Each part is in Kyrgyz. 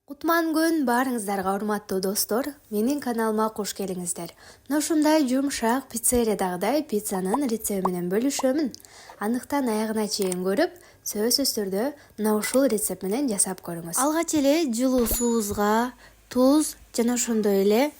Кутман күн барыңыздарга урматтуу достор, менин каналыма кош келиңиздер. Мына ушундай жумшак пиццериядагыдай пиццанын рецепти менен бөлүшөмүн. Андыктан аягына чейин көрүп, сөзсүз түрдө мына ушул рецепт менен жасап көрүңүз. Алгач эле жылуу суубузга туз жана ошондой эле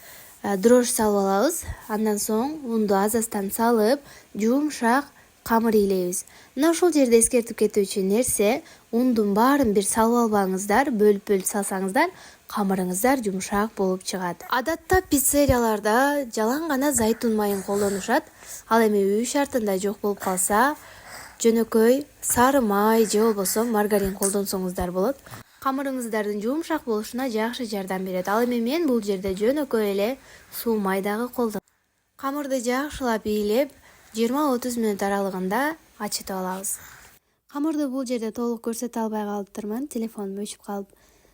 дрожь салып алабыз. Андан соң унду аз-аздан салып, жумшак камыр ийлейбиз. Мына ушул жерде эскертип кетүүчү нерсе, ундун баарын бир салып албаңыздар, бөлүп салсаңыздар, камырыңыздар жумшак болуп чыгат. Адатта пиццерияларда жалаң гана зайтун майын колдонушат. Ал эми үй шартында жок болуп калса, жөнөкөй сары май же болбосо маргарин колдонсоңуздар болот. Камырыңыздардын жумшак болушуна жакшы жардам берет. Ал эми мен бул жерде жөнөкөй эле суу майдагы колдоном. Камырды жакшылап ийлеп, 20-30 мүнөт аралыгында ачытып алабыз. Камырды бул жерде толук көрсөтө албай калыптырмын, телефонум өчүп калып.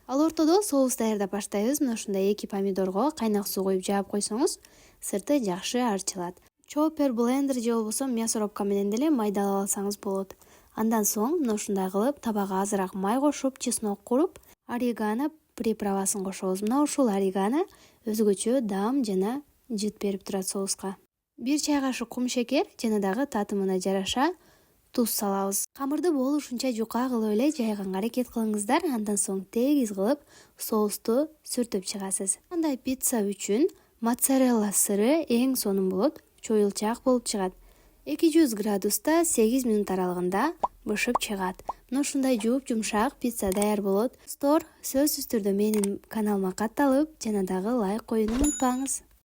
Ал ортодо соус даярдап баштайбыз. Мына ушундай 2 помидорго кайнак суу коюп жаап койсоңуз, сырты жакшы арчылат. Чоппер, блендер же болбосо мясорубка менен деле майдалап алсаңыз болот. Андан соң мына ушундай кылып табага азыраак май кошуп, чеснок куруп, орегано приправасын кошобуз. Мына ушул орегано өзгөчө дам жана жыт берип турат соуска. 1 чай кашык кум шекер жана дагы татымына жараша туз салабыз. Камырды болушунча жука кылып эле жайганга аракет кылыңыздар. Андан соң тегиз кылып соусту сүртүп чыгасыз. Андай пицца үчүн моцарелла сыры эң сонун болот, чоюлчак болуп чыгат. 200 градуста 8 мүнөт аралыгында бышып чыгат. Мына ушундай жумшак пицца даяр болот. Достор, сөзсүз түрдө менин каналыма катталып, жана дагы лайк коюуну унутпаңыз.